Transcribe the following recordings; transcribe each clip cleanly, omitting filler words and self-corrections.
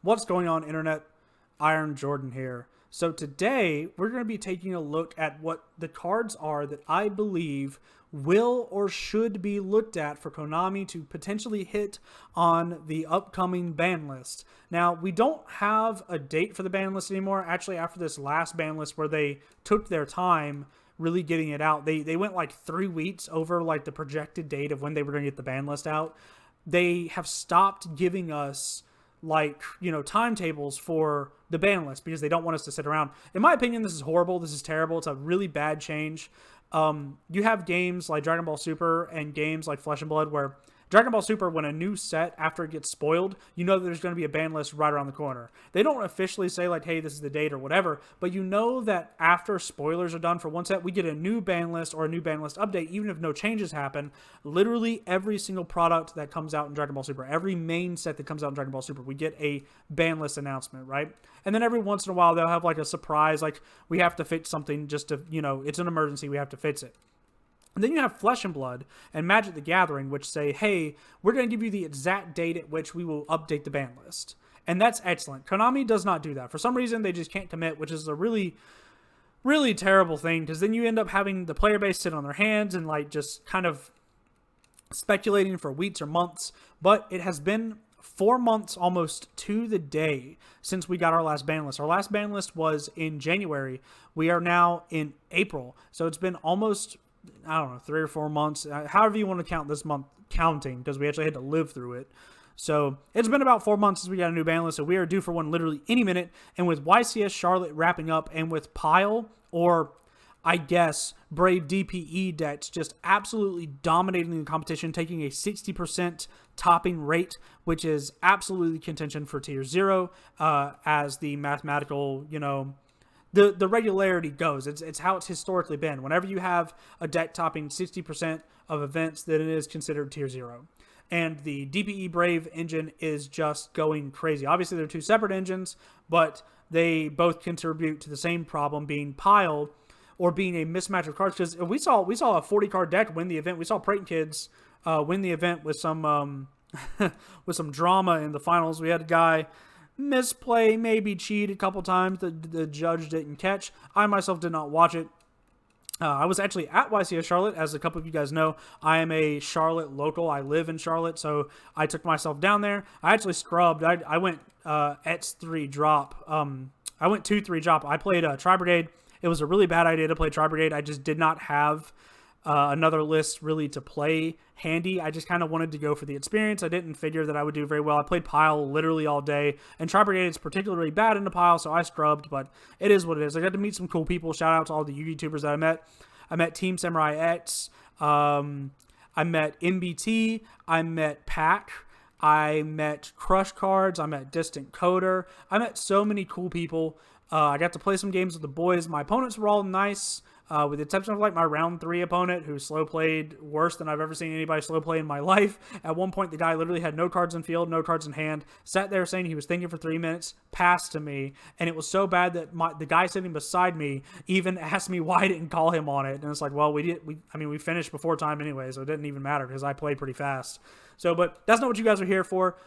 What's going on, Internet? Iron Jordan here. So today we're going to be taking a look at what the cards are that I believe will or should be looked at for Konami to potentially hit on the upcoming ban list. Now, we don't have a date for the ban list anymore. Actually, after this last ban list where they took their time really getting it out, they went like 3 weeks over like the projected date of when they were going to get the ban list out. They have stopped giving us like, timetables for the ban list because they don't want us to sit around. In my opinion, this is horrible. This is terrible. It's a really bad change. You have games like Dragon Ball Super and games like Flesh and Blood where Dragon Ball Super, when a new set, after it gets spoiled, you know that there's going to be a ban list right around the corner. They don't officially say, like, hey, this is the date or whatever, but you know that after spoilers are done for one set, we get a new ban list or a new ban list update, even if no changes happen. Literally every single product that comes out in Dragon Ball Super, every main set that comes out in Dragon Ball Super, we get a ban list announcement, right? And then every once in a while, they'll have, like, a surprise, like, we have to fix something just to, it's an emergency, we have to fix it. And then you have Flesh and Blood and Magic the Gathering, which say, hey, we're going to give you the exact date at which we will update the ban list. And that's excellent. Konami does not do that. For some reason, they just can't commit, which is a really, really terrible thing, because then you end up having the player base sit on their hands and like just kind of speculating for weeks or months. But it has been 4 months almost to the day since we got our last ban list. Our last ban list was in January. We are now in April. So it's been almost, I don't know, 3 or 4 months, however you want to count this month counting, because we actually had to live through it. So it's been about 4 months since we got a new ban list, so we are due for one literally any minute. And with YCS Charlotte wrapping up, and with Pile, or I guess Brave DPE decks just absolutely dominating the competition, taking a 60% topping rate, which is absolutely contention for Tier 0, as the mathematical, the regularity goes. It's how it's historically been. Whenever you have a deck topping 60% of events, then it is considered Tier 0. And the DPE Brave engine is just going crazy. Obviously, they're two separate engines, but they both contribute to the same problem, being Pile or being a mismatch of cards. Because we saw a 40-card deck win the event. We saw Prayton Kids win the event with some with some drama in the finals. We had a guy misplay, maybe cheat a couple times. The judge didn't catch. I myself did not watch it. I was actually at YCS Charlotte, as a couple of you guys know. I am a Charlotte local. I live in Charlotte, so I took myself down there. I actually scrubbed. I went X3 drop. I went 2-3 drop. I played Tri-Brigade. It was a really bad idea to play Tri-Brigade. I just did not have another list really to play handy. I just kind of wanted to go for the experience. I didn't figure that I would do very well. I played Pile literally all day, and Tri-Brigade is particularly bad into Pile, so I scrubbed, but it is what it is. I got to meet some cool people. Shout out to all the YouTubers that I met. I met Team Samurai X. I met MBT. I met Pack. I met Crush Cards. I met Distant Coder. I met so many cool people. I got to play some games with the boys. My opponents were all nice, with the exception of like my round 3 opponent, who slow played worse than I've ever seen anybody slow play in my life. At one point, the guy literally had no cards in field, no cards in hand, sat there saying he was thinking for 3 minutes, passed to me, and it was so bad that the guy sitting beside me even asked me why I didn't call him on it. And it's like, well, we finished before time anyway, so it didn't even matter because I played pretty fast. So, but that's not what you guys are here for.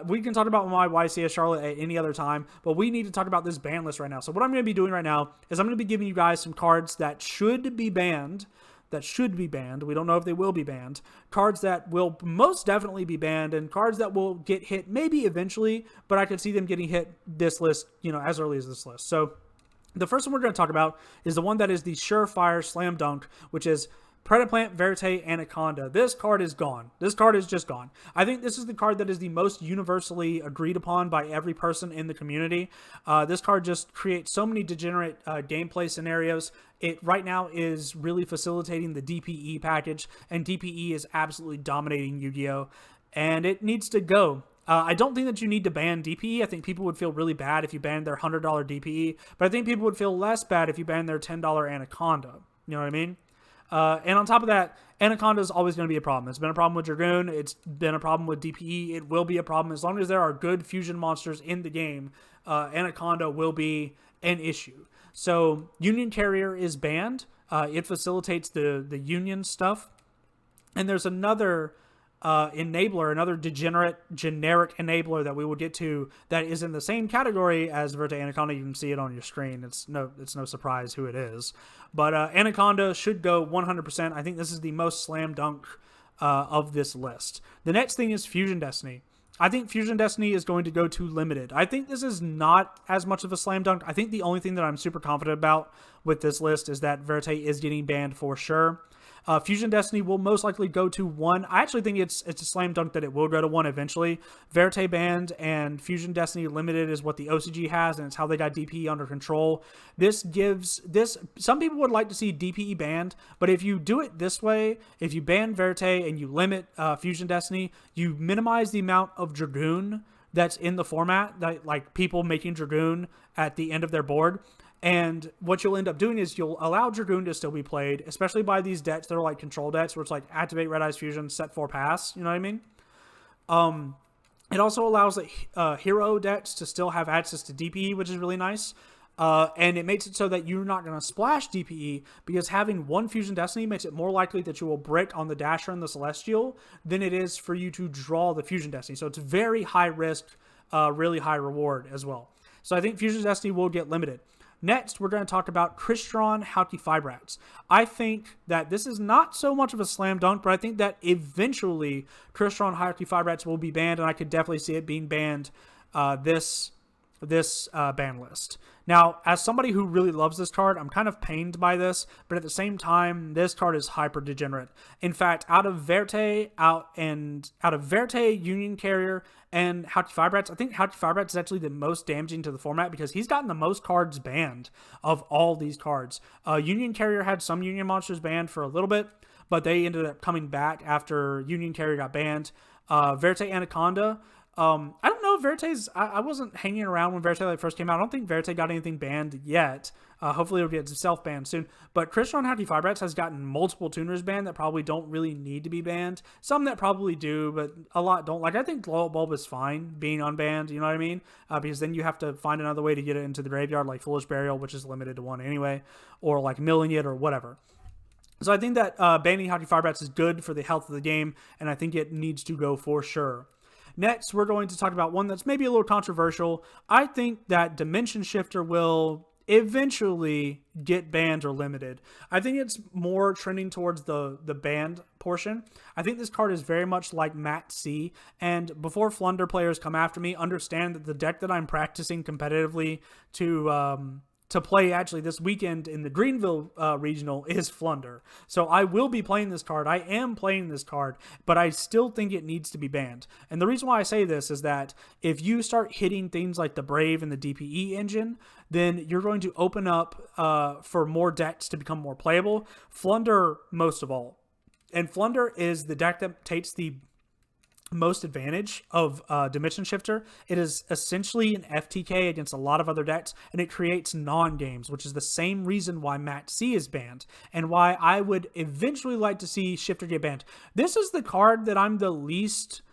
We can talk about my YCS Charlotte at any other time, but we need to talk about this ban list right now. So what I'm going to be doing right now is I'm going to be giving you guys some cards that should be banned. We don't know if they will be banned. Cards that will most definitely be banned, and cards that will get hit maybe eventually, but I could see them getting hit this list, as early as this list. So the first one we're going to talk about is the one that is the surefire slam dunk, which is Predaplant Verite Anaconda. This card is gone. This card is just gone. I think this is the card that is the most universally agreed upon by every person in the community. This card just creates so many degenerate gameplay scenarios. It right now is really facilitating the DPE package, and DPE is absolutely dominating Yu-Gi-Oh! And it needs to go. I don't think that you need to ban DPE. I think people would feel really bad if you banned their $100 DPE, but I think people would feel less bad if you banned their $10 Anaconda. You know what I mean? And on top of that, Anaconda is always going to be a problem. It's been a problem with Dragoon. It's been a problem with DPE. It will be a problem as long as there are good fusion monsters in the game. Anaconda will be an issue. So Union Carrier is banned. It facilitates the Union stuff. And there's another enabler, another degenerate generic enabler that we will get to that is in the same category as Verte Anaconda. You can see it on your screen. It's no surprise who it is. But Anaconda should go 100%. I think this is the most slam dunk of this list. The next thing is Fusion Destiny. I think Fusion Destiny is going to go to limited. I think this is not as much of a slam dunk. I think the only thing that I'm super confident about with this list is that Verte is getting banned for sure. Fusion Destiny will most likely go to 1. I actually think it's a slam dunk that it will go to 1 eventually. Verte banned and Fusion Destiny limited is what the OCG has, and it's how they got DPE under control. This gives some people would like to see DPE banned, but if you do it this way, if you ban Verte and you limit Fusion Destiny, you minimize the amount of Dragoon that's in the format, that like people making Dragoon at the end of their board. And what you'll end up doing is you'll allow Dragoon to still be played, especially by these decks that are like control decks, where it's like activate Red Eyes Fusion, set 4 pass, you know what I mean? It also allows the hero decks to still have access to DPE, which is really nice. And it makes it so that you're not going to splash DPE, because having 1 Fusion Destiny makes it more likely that you will brick on the Dasher and the Celestial than it is for you to draw the Fusion Destiny. So it's very high risk, really high reward as well. So I think Fusion Destiny will get limited. Next, we're going to talk about Crystron Halqifibrax. I think that this is not so much of a slam dunk, but I think that eventually Crystron Halqifibrax will be banned, and I could definitely see it being banned this ban list. Now, as somebody who really loves this card, I'm kind of pained by this, but at the same time, this card is hyper degenerate. In fact, out of Verte, Union Carrier, and Halqifibrax, I think Halqifibrax is actually the most damaging to the format because he's gotten the most cards banned of all these cards. Union Carrier had some Union monsters banned for a little bit, but they ended up coming back after Union Carrier got banned. Verte Anaconda, I don't know if Verte's... I wasn't hanging around when Verte first came out. I don't think Verte got anything banned yet. Hopefully it'll get self-banned soon. But Crystron Halqifibrax has gotten multiple tuners banned that probably don't really need to be banned. Some that probably do, but a lot don't. Like, I think Glow Up Bulb is fine being unbanned, you know what I mean? Because then you have to find another way to get it into the graveyard, like Foolish Burial, which is limited to 1 anyway, or like milling it or whatever. So I think that banning Halqifibrax is good for the health of the game, and I think it needs to go for sure. Next, we're going to talk about one that's maybe a little controversial. I think that Dimension Shifter will eventually get banned or limited. I think it's more trending towards the banned portion. I think this card is very much like Mat C, and before Flunder players come after me, understand that the deck that I'm practicing competitively to play actually this weekend in the Greenville regional is Flunder. So I will be playing this card. I am playing this card, but I still think it needs to be banned. And the reason why I say this is that if you start hitting things like the Brave and the DPE engine, then you're going to open up for more decks to become more playable. Flunder most of all. And Flunder is the deck that takes the most advantage of Dimension Shifter. It is essentially an FTK against a lot of other decks, and it creates non-games, which is the same reason why Mat C is banned, and why I would eventually like to see Shifter get banned. This is the card that I'm the least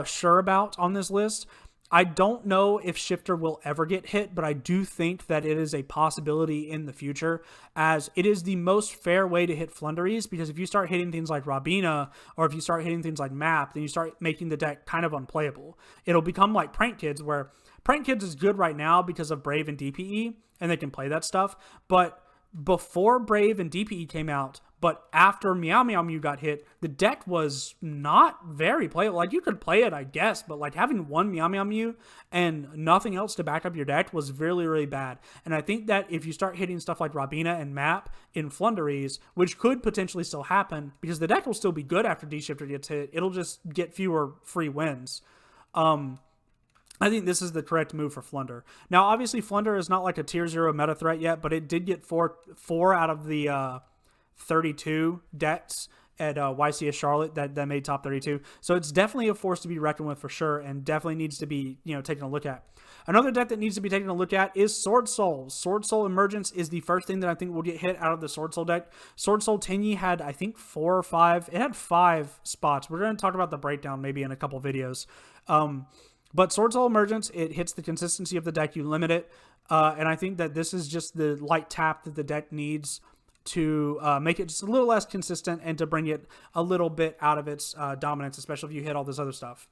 sure about on this list. I don't know if Shifter will ever get hit, but I do think that it is a possibility in the future, as it is the most fair way to hit Flunderies, because if you start hitting things like Robina, or if you start hitting things like Map, then you start making the deck kind of unplayable. It'll become like Prank Kids, where Prank Kids is good right now because of Brave and DPE, and they can play that stuff, but before Brave and DPE came out, but after Meow Meow Mew got hit, the deck was not very playable. Like, you could play it, I guess, but like having one Meow Meow Mew and nothing else to back up your deck was really, really bad. And I think that if you start hitting stuff like Robina and Map in Flunderies, which could potentially still happen, because the deck will still be good after D-Shifter gets hit, it'll just get fewer free wins. I think this is the correct move for Flunder. Now, obviously, Flunder is not like a tier 0 meta threat yet, but it did get four out of the 32 decks at YCS Charlotte that made top 32. So it's definitely a force to be reckoned with for sure, and definitely needs to be, taken a look at. Another deck that needs to be taken a look at is Sword Soul. Sword Soul Emergence is the first thing that I think will get hit out of the Sword Soul deck. Sword Soul Tenyi had, I think, 4 or 5. It had 5 spots. We're going to talk about the breakdown maybe in a couple videos. But Sword Soul Emergence, it hits the consistency of the deck. You limit it. And I think that this is just the light tap that the deck needs to make it just a little less consistent and to bring it a little bit out of its dominance, especially if you hit all this other stuff.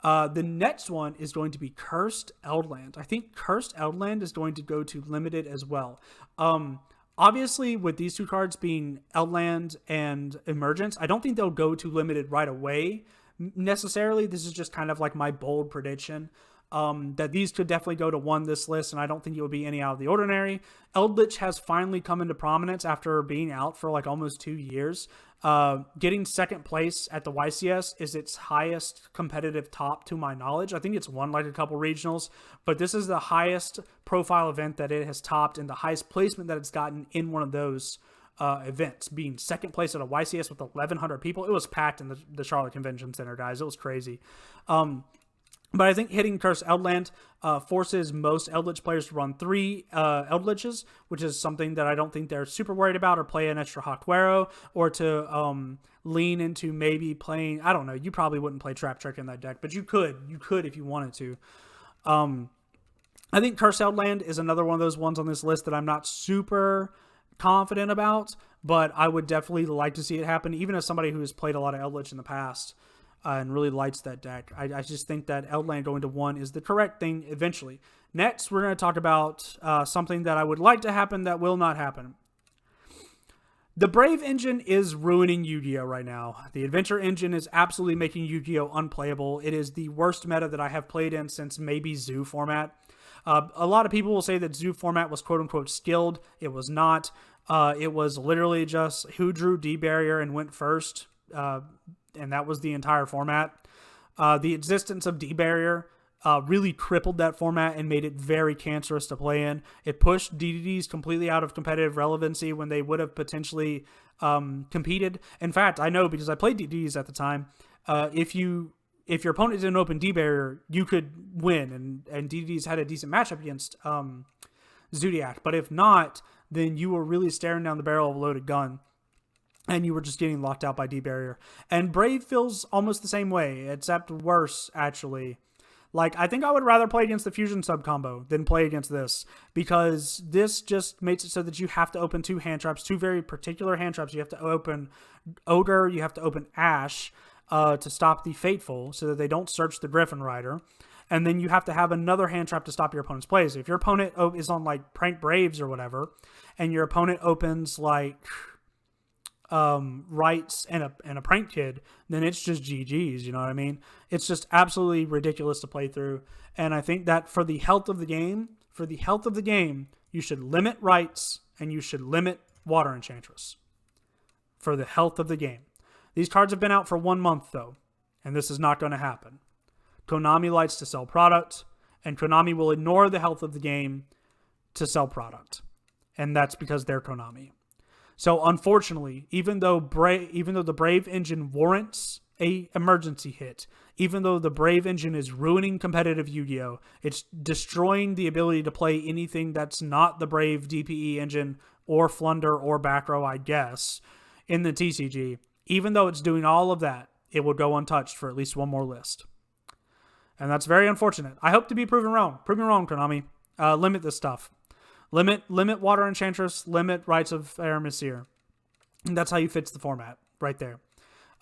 The next one is going to be Cursed Eldland. I think Cursed Eldland is going to go to limited as well. Obviously, with these two cards being Eldland and Emergence, I don't think they'll go to limited right away necessarily. This is just kind of like my bold prediction. That these could definitely go to 1 this list, and I don't think it would be any out of the ordinary. Eldritch has finally come into prominence after being out for like almost 2 years. Getting second place at the YCS is its highest competitive top to my knowledge. I think it's won like a couple regionals, but this is the highest profile event that it has topped and the highest placement that it's gotten in one of those events, being second place at a YCS with 1,100 people. It was packed in the Charlotte Convention Center, guys. It was crazy. But I think hitting Cursed Eldland forces most Eldritch players to run 3 Eldritches, which is something that I don't think they're super worried about, or play an extra Hakuero, or to lean into maybe playing, I don't know, you probably wouldn't play Trap Trick in that deck, but you could if you wanted to. I think Cursed Eldland is another one of those ones on this list that I'm not super confident about, but I would definitely like to see it happen, even as somebody who has played a lot of Eldritch in the past. And really likes that deck. I just think that Eldland going to 1 is the correct thing eventually. Next, we're going to talk about something that I would like to happen that will not happen. The Brave engine is ruining Yu-Gi-Oh! Right now. The Adventure engine is absolutely making Yu-Gi-Oh! Unplayable. It is the worst meta that I have played in since maybe Zoo format. A lot of people will say that Zoo format was quote-unquote skilled. It was not. It was literally just who drew D-Barrier and went first. And that was the entire format. The existence of D-Barrier really crippled that format and made it very cancerous to play in. It pushed DDDs completely out of competitive relevancy when they would have potentially competed. In fact, I know because I played DDDs at the time, if your opponent didn't open D-Barrier, you could win, and DDDs had a decent matchup against Zodiac. But if not, then you were really staring down the barrel of a loaded gun, and you were just getting locked out by D-Barrier. And Brave feels almost the same way, except worse, actually. Like, I think I would rather play against the Fusion sub-combo than play against this, because this just makes it so that you have to open 2 hand traps, 2 very particular hand traps. You have to open Ogre, you have to open Ash to stop the Fateful, so that they don't search the Griffin Rider. And then you have to have another hand trap to stop your opponent's plays. If your opponent is on, like, Prank Braves or whatever, and your opponent opens, like, rights and a prank kid, then it's just GG's, you know what I mean? It's just absolutely ridiculous to play through. And I think that for the health of the game, you should limit rights and you should limit Water Enchantress. For the health of the game. These cards have been out for 1 month though, and this is not going to happen. Konami likes to sell product, and Konami will ignore the health of the game to sell product. And that's because they're Konami. So unfortunately, even though the Brave engine warrants a emergency hit, even though the Brave engine is ruining competitive Yu-Gi-Oh!, it's destroying the ability to play anything that's not the Brave DPE engine or Flunder or back row, I guess, in the TCG. Even though it's doing all of that, it will go untouched for at least 1 more list. And that's very unfortunate. I hope to be proven wrong. Prove me wrong, Konami. Limit this stuff. Limit Water Enchantress, limit Rights of Aramasir. And that's how you fix the format, right there.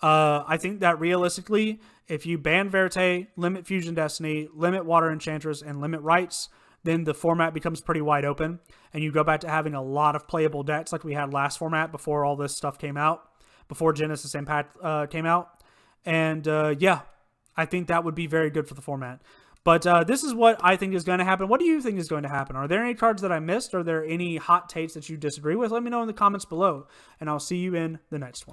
I think that realistically, if you ban Verte, limit Fusion Destiny, limit Water Enchantress, and limit Rights, then the format becomes pretty wide open, and you go back to having a lot of playable decks like we had last format before all this stuff came out, before Genesis Impact came out. And yeah, I think that would be very good for the format. But this is what I think is going to happen. What do you think is going to happen? Are there any cards that I missed? Are there any hot takes that you disagree with? Let me know in the comments below, and I'll see you in the next one.